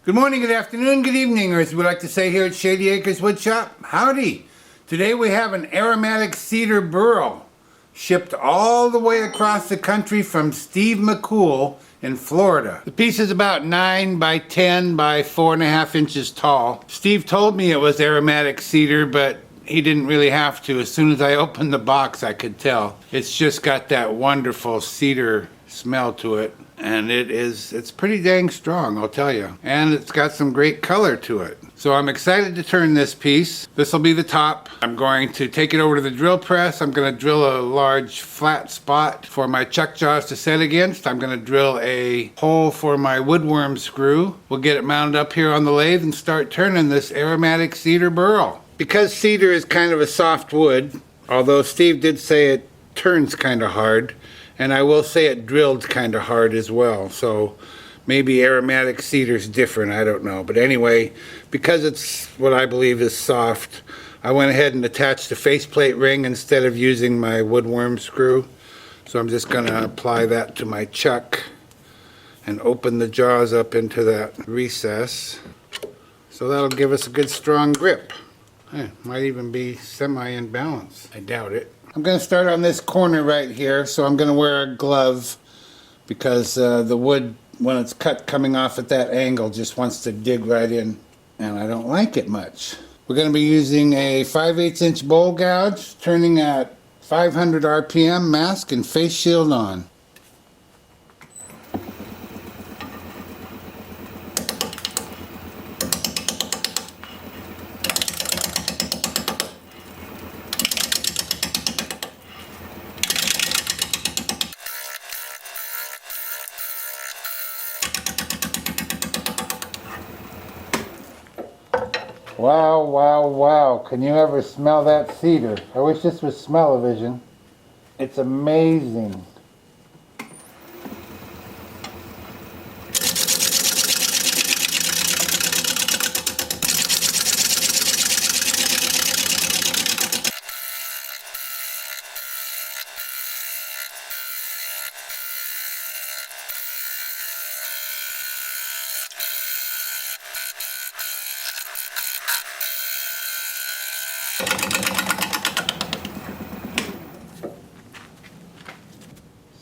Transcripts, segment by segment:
Good morning, good afternoon, good evening, or as we like to say here at Shady Acres Woodshop, howdy. Today we have an aromatic cedar burl shipped all the way across the country from Steve McCool in Florida. The piece is about 9 by 10 by 4.5 inches tall. Steve told me it was aromatic cedar, but he didn't really have to. As soon as I opened the box, I could tell. It's just got that wonderful cedar smell to it. And it's pretty dang strong, I'll tell you. And it's got some great color to it. So I'm excited to turn this piece. This will be the top. I'm going to take it over to the drill press. I'm going to drill a large flat spot for my chuck jaws to set against. I'm going to drill a hole for my woodworm screw. We'll get it mounted up here on the lathe and start turning this aromatic cedar burl. Because cedar is kind of a soft wood, although Steve did say it turns kind of hard, and I will say it drilled kind of hard as well, so maybe aromatic cedar's different, I don't know. But anyway, because it's what I believe is soft, I went ahead and attached the faceplate ring instead of using my woodworm screw. So I'm just going to apply that to my chuck and open the jaws up into that recess. So that'll give us a good strong grip. Might even be semi in balance. I doubt it. I'm going to start on this corner right here, so I'm going to wear a glove because the wood, when it's cut coming off at that angle, just wants to dig right in, and I don't like it much. We're going to be using a 5/8 inch bowl gouge, turning at 500 RPM, mask and face shield on. Wow, wow, wow. Can you ever smell that cedar? I wish this was smell-o-vision. It's amazing.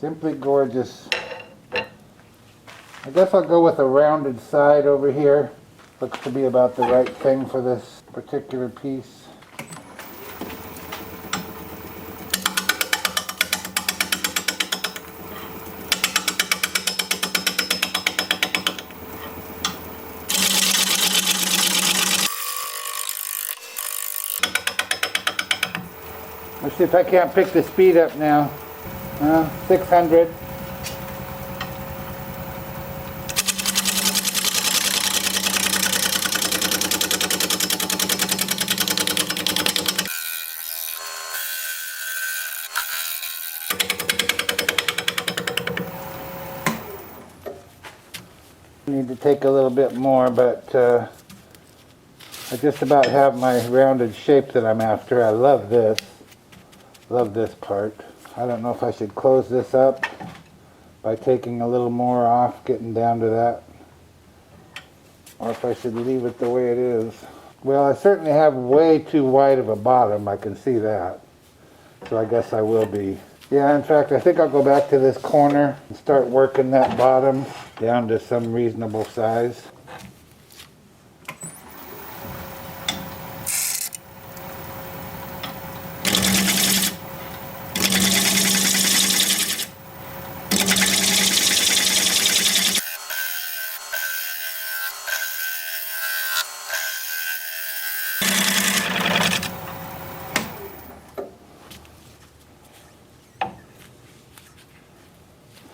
Simply gorgeous. I guess I'll go with a rounded side over here. Looks to be about the right thing for this particular piece. Let's see if I can't pick the speed up now. 600. Need to take a little bit more, but I just about have my rounded shape that I'm after. I love this. Love this part. I don't know if I should close this up by taking a little more off, getting down to that, or if I should leave it the way it is. Well, I certainly have way too wide of a bottom, I can see that. So I guess I will be. Yeah, in fact, I think I'll go back to this corner and start working that bottom down to some reasonable size.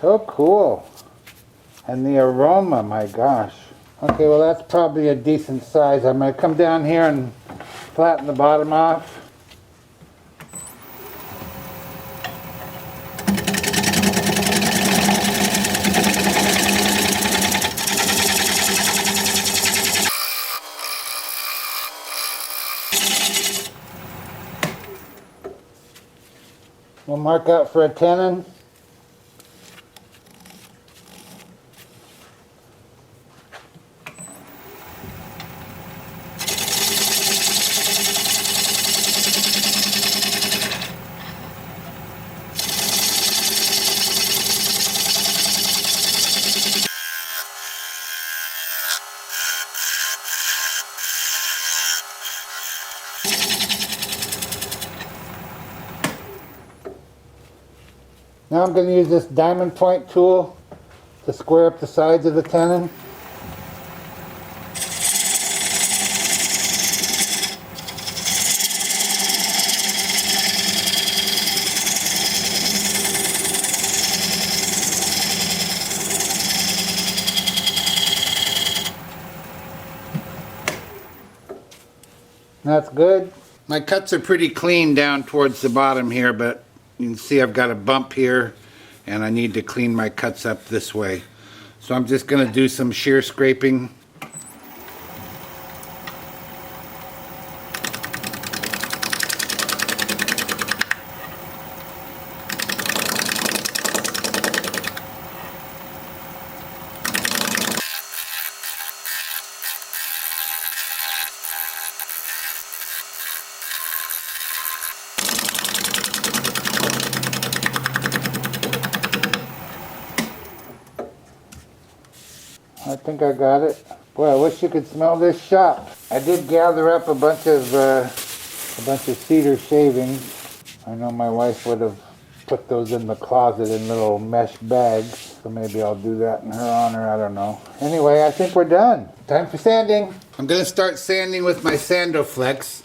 So cool. And the aroma, my gosh. Okay, well that's probably a decent size. I'm going to come down here and flatten the bottom off. We'll mark out for a tenon. Now I'm going to use this diamond point tool to square up the sides of the tenon. That's good. My cuts are pretty clean down towards the bottom here, but you can see I've got a bump here and I need to clean my cuts up this way. So I'm just going to do some shear scraping. I think I got it. Boy, I wish you could smell this shop. I did gather up a bunch of cedar shavings. I know my wife would have put those in the closet in little mesh bags, so maybe I'll do that in her honor. I don't know. Anyway, I think we're done. Time for sanding. I'm going to start sanding with my Sandoflex.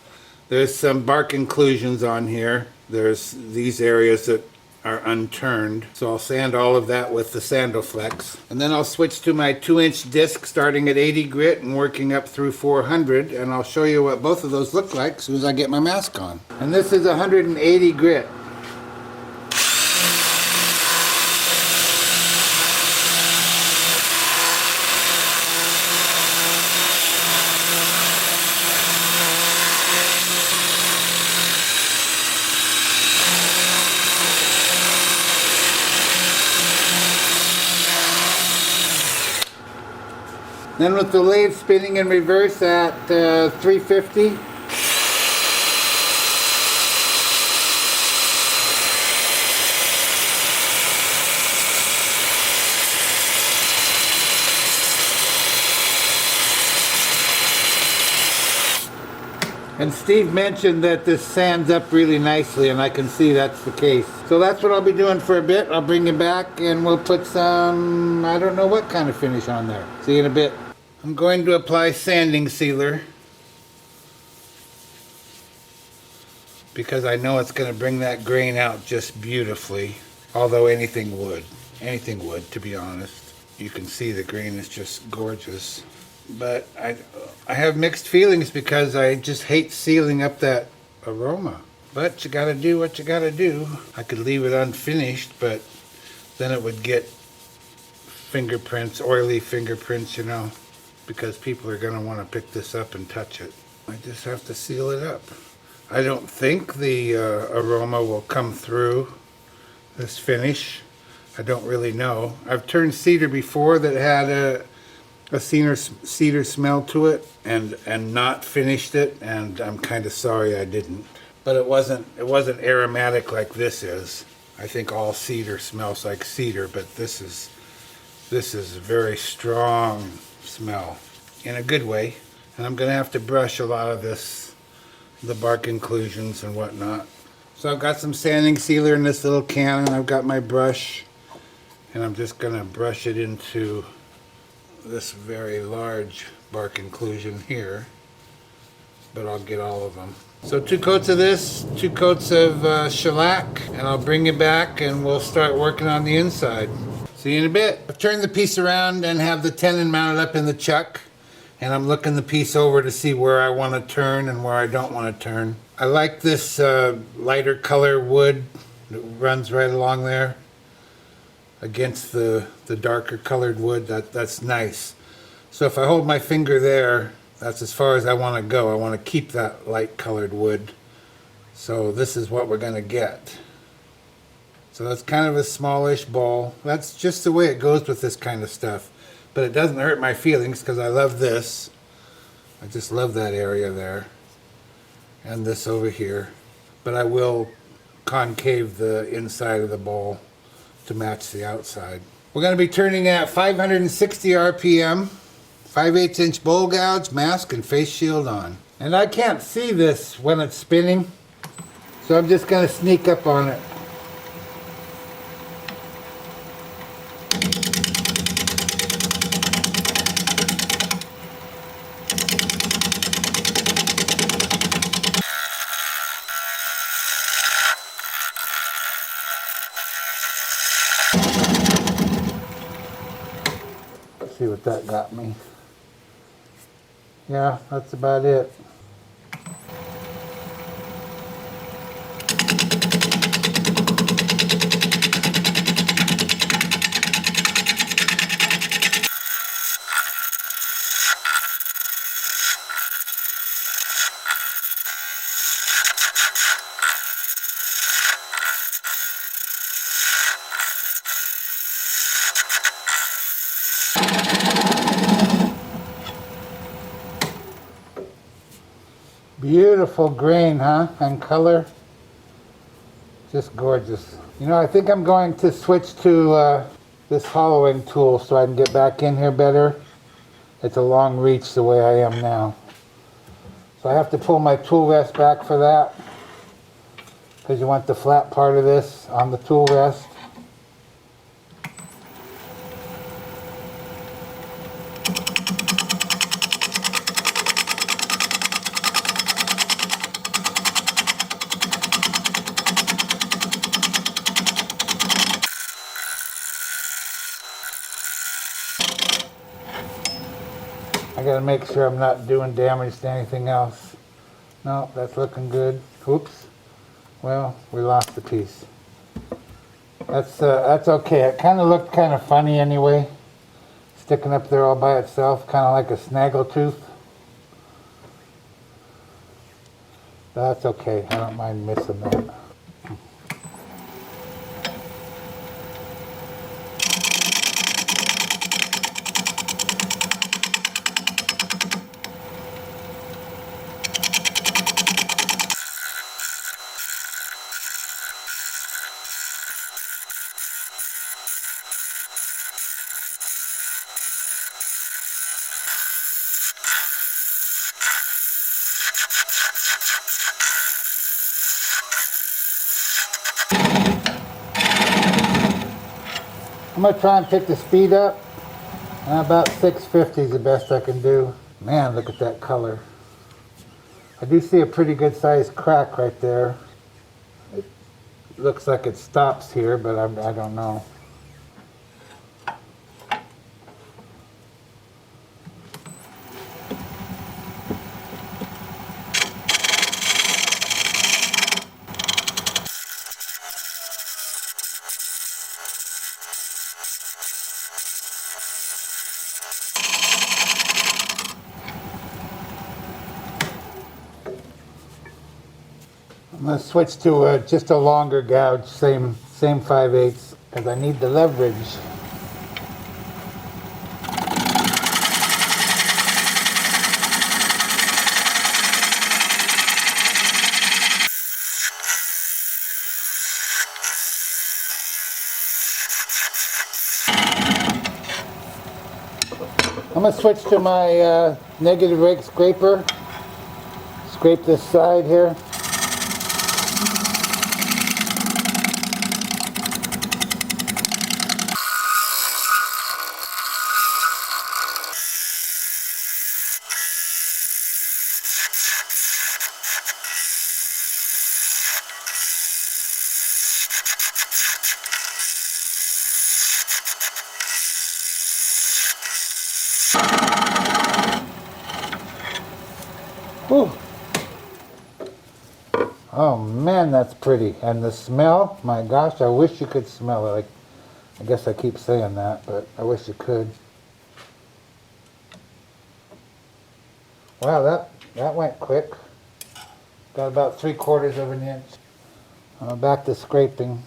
There's some bark inclusions on here. There's these areas that are unturned, so I'll sand all of that with the Sandoflex, and then I'll switch to my 2-inch disc starting at 80 grit and working up through 400, and I'll show you what both of those look like as soon as I get my mask on. And this is 180 grit. Then with the lathe spinning in reverse at 350. And Steve mentioned that this sands up really nicely, and I can see that's the case. So that's what I'll be doing for a bit. I'll bring you back and we'll put some, I don't know what kind of finish on there. See you in a bit. I'm going to apply sanding sealer because I know it's going to bring that grain out just beautifully, although anything would, to be honest. You can see the grain is just gorgeous. But I have mixed feelings because I just hate sealing up that aroma. But you gotta do what you gotta do. I could leave it unfinished, but then it would get fingerprints, oily fingerprints, you know, because people are gonna wanna pick this up and touch it. I just have to seal it up. I don't think the aroma will come through this finish. I don't really know. I've turned cedar before that had a cedar smell to it and not finished it, and I'm kind of sorry I didn't. But it wasn't aromatic like this is. I think all cedar smells like cedar, but this is a very strong smell in a good way. And I'm gonna have to brush a lot of this, the bark inclusions and whatnot. So I've got some sanding sealer in this little can, and I've got my brush, and I'm just gonna brush it into this very large bark inclusion here, but I'll get all of them. So 2 coats of this, 2 coats of shellac, and I'll bring you back and we'll start working on the inside. See you in a bit. I've turned the piece around and have the tenon mounted up in the chuck, and I'm looking the piece over to see where I want to turn and where I don't want to turn. I like this lighter color wood that runs right along there against the darker colored wood. That's nice. So if I hold my finger there, that's as far as I want to go. I want to keep that light colored wood. So this is what we're going to get. So that's kind of a smallish ball. That's just the way it goes with this kind of stuff. But it doesn't hurt my feelings because I love this. I just love that area there. And this over here. But I will concave the inside of the ball to match the outside. We're going to be turning at 560 RPM, 5/8 inch bowl gouge, mask and face shield on. And I can't see this when it's spinning, so I'm just going to sneak up on it. got me. Yeah, that's about it. Beautiful grain, huh? And color. Just gorgeous. You know, I think I'm going to switch to this hollowing tool so I can get back in here better. It's a long reach the way I am now. So I have to pull my tool rest back for that, because you want the flat part of this on the tool rest. I gotta make sure I'm not doing damage to anything else. No, that's looking good. Oops. Well, we lost a piece. That's okay. It kind of looked kind of funny anyway, sticking up there all by itself, kind of like a snaggletooth. That's okay. I don't mind missing that. I'm going to try and pick the speed up. About 650 is the best I can do. Man, look at that color. I do see a pretty good sized crack right there. It looks like it stops here, but I don't know. I'm going to switch to just a longer gouge, same 5/8, because I need the leverage. I'm going to switch to my negative rake scraper. Scrape this side here. Whew. Oh man, that's pretty. And the smell, my gosh, I wish you could smell it. I guess I keep saying that, but I wish you could. Wow, that went quick. Got about 3/4 of an inch. Back to scraping.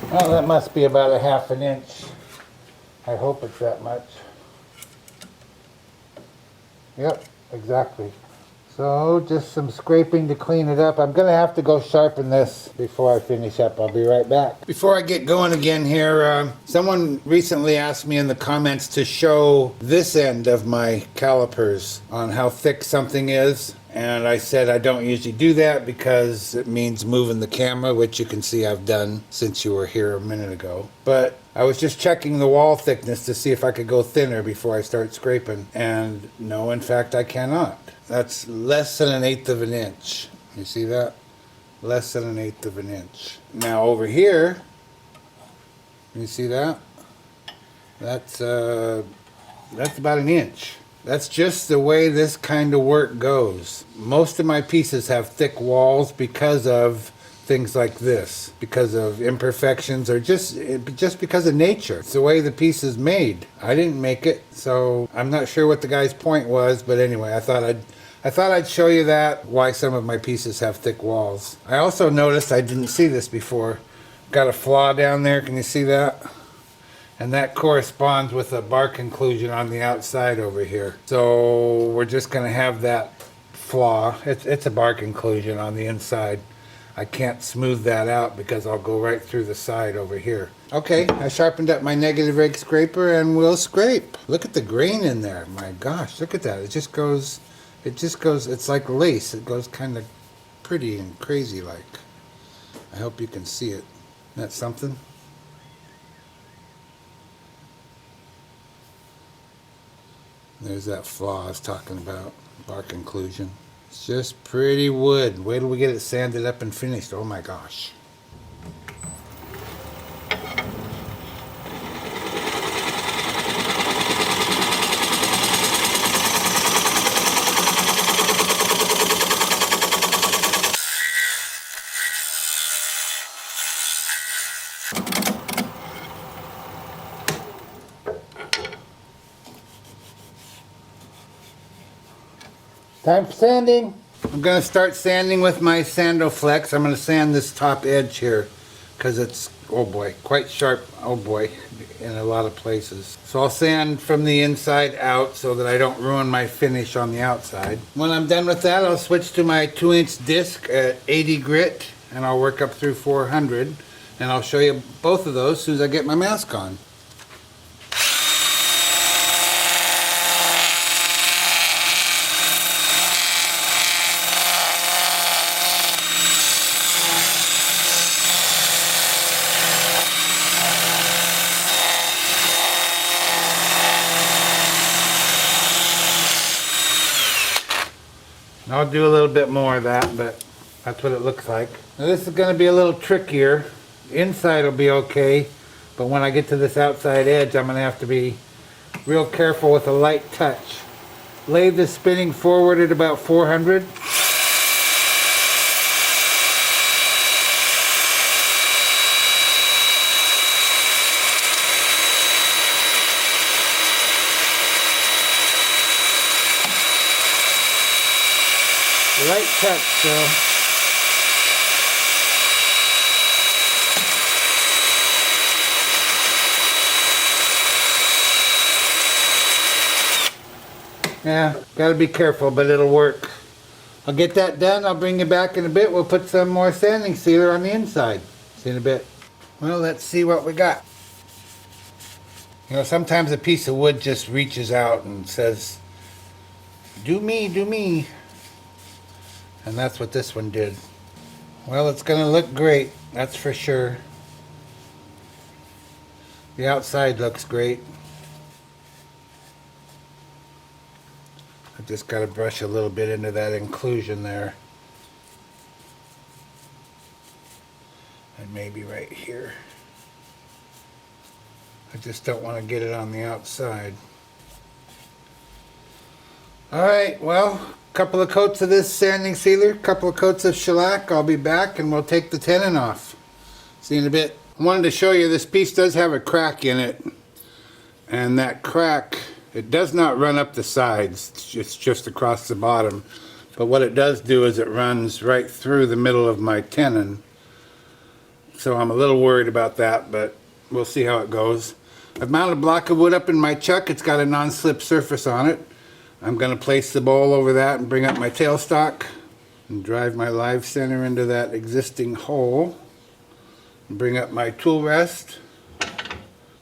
Well, that must be about a 1/2 inch. I hope it's that much. Yep, exactly. So just some scraping to clean it up. I'm going to have to go sharpen this before I finish up. I'll be right back. Before I get going again here, someone recently asked me in the comments to show this end of my calipers on how thick something is. And I said I don't usually do that because it means moving the camera, which you can see I've done since you were here a minute ago. But I was just checking the wall thickness to see if I could go thinner before I start scraping. And no, in fact, I cannot. That's less than 1/8 of an inch. You see that? Less than 1/8 of an inch. Now over here, you see that? That's about an inch. That's just the way this kind of work goes. Most of my pieces have thick walls because of things like this, because of imperfections, or just because of nature. It's the way the piece is made. I didn't make it, so I'm not sure what the guy's point was, but anyway, I thought I'd show you that, why some of my pieces have thick walls. I also noticed, I didn't see this before, got a flaw down there, can you see that? And that corresponds with a bark inclusion on the outside over here. So we're just going to have that flaw. It's a bark inclusion on the inside. I can't smooth that out because I'll go right through the side over here. Okay, I sharpened up my negative rake scraper and we'll scrape. Look at the grain in there. My gosh, look at that. It just goes, it's like lace. It goes kind of pretty and crazy like. I hope you can see it. Isn't that something? There's that flaw I was talking about, bark inclusion. It's just pretty wood. Wait till we get it sanded up and finished. Oh my gosh. Time for sanding. I'm going to start sanding with my Sandal Flex. I'm going to sand this top edge here because it's, oh boy, quite sharp, oh boy, in a lot of places. So I'll sand from the inside out so that I don't ruin my finish on the outside. When I'm done with that, I'll switch to my 2-inch disc at 80 grit and I'll work up through 400, and I'll show you both of those as soon as I get my mask on. I'll do a little bit more of that, but that's what it looks like. Now this is going to be a little trickier. The inside will be okay, but when I get to this outside edge, I'm going to have to be real careful with a light touch. Lathe is spinning forward at about 400. Light touch, so yeah, gotta be careful, but it'll work. I'll get that done. I'll bring you back in a bit. We'll put some more sanding sealer on the inside. See you in a bit. Well, let's see what we got. You know, sometimes a piece of wood just reaches out and says, do me, do me. And that's what this one did. Well, it's going to look great, that's for sure. The outside looks great. I just got to brush a little bit into that inclusion there. And maybe right here. I just don't want to get it on the outside. Alright, well, couple of coats of this sanding sealer, couple of coats of shellac. I'll be back and we'll take the tenon off. See you in a bit. I wanted to show you this piece does have a crack in it, and that crack, it does not run up the sides, it's just across the bottom, but what it does do is it runs right through the middle of my tenon, so I'm a little worried about that, but we'll see how it goes. I've mounted a block of wood up in my chuck. It's got a non-slip surface on it. I'm going to place the bowl over that and bring up my tailstock and drive my live center into that existing hole. And bring up my tool rest.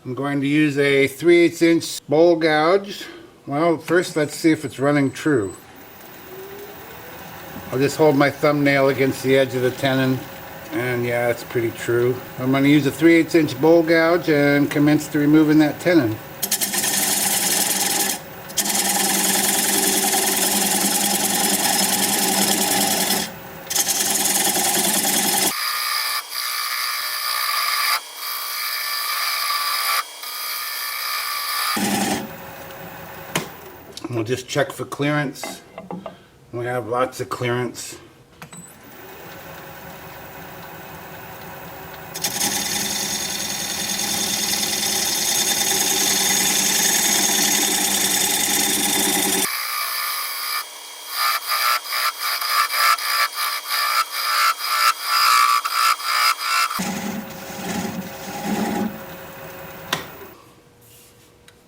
I'm going to use a 3/8 inch bowl gouge. Well, first let's see if it's running true. I'll just hold my thumbnail against the edge of the tenon, and yeah, it's pretty true. I'm going to use a 3/8 inch bowl gouge and commence to removing that tenon. We'll just check for clearance. We have lots of clearance.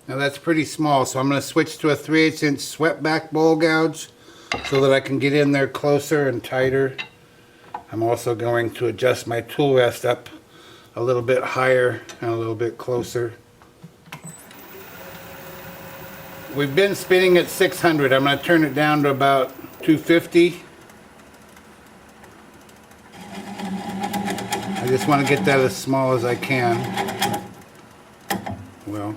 Now that's pretty small, so I'm going to switch to a 3/8 inch swept back bowl gouge so that I can get in there closer and tighter. I'm also going to adjust my tool rest up a little bit higher and a little bit closer. We've been spinning at 600. I'm going to turn it down to about 250. I just want to get that as small as I can. Well,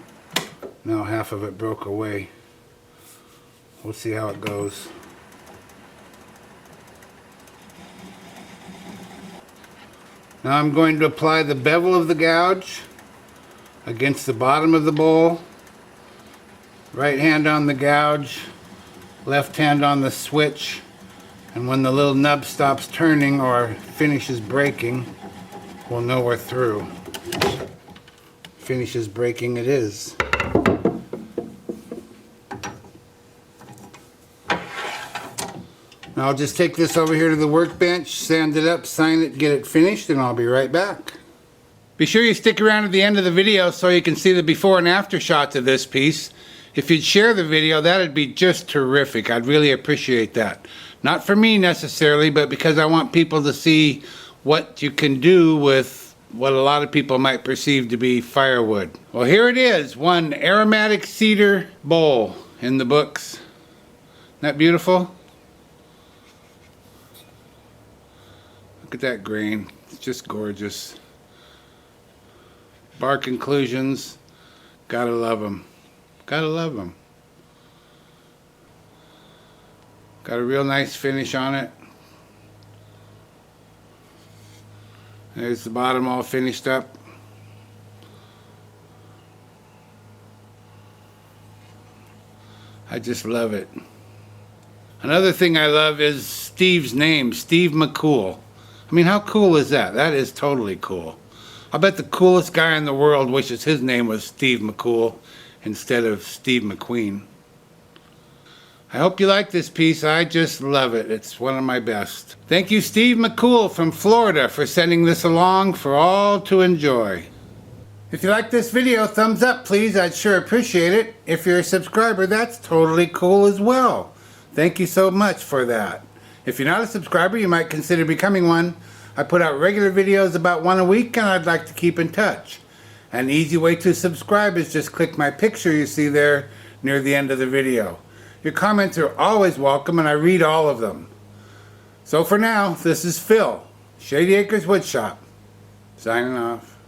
now half of it broke away. We'll see how it goes. Now I'm going to apply the bevel of the gouge against the bottom of the bowl. Right hand on the gouge, left hand on the switch, and when the little nub stops turning or finishes breaking, we'll know we're through. Finishes breaking it is. Now I'll just take this over here to the workbench, sand it up, sign it, get it finished, and I'll be right back. Be sure you stick around to the end of the video so you can see the before and after shots of this piece. If you'd share the video, that'd be just terrific. I'd really appreciate that. Not for me necessarily, but because I want people to see what you can do with what a lot of people might perceive to be firewood. Well, here it is, one Aromatic Cedar bowl in the books. Isn't that beautiful? Look at that grain. It's just gorgeous. Bark inclusions. Gotta love them. Gotta love them. Got a real nice finish on it. There's the bottom all finished up. I just love it. Another thing I love is Steve's name, Steve McCool. I mean, how cool is that? That is totally cool. I bet the coolest guy in the world wishes his name was Steve McCool instead of Steve McQueen. I hope you like this piece. I just love it. It's one of my best. Thank you, Steve McCool from Florida, for sending this along for all to enjoy. If you like this video, thumbs up, please. I'd sure appreciate it. If you're a subscriber, that's totally cool as well. Thank you so much for that. If you're not a subscriber, you might consider becoming one. I put out regular videos about one a week, and I'd like to keep in touch. An easy way to subscribe is just click my picture you see there near the end of the video. Your comments are always welcome, and I read all of them. So for now, this is Phil, Shady Acres Woodshop, signing off.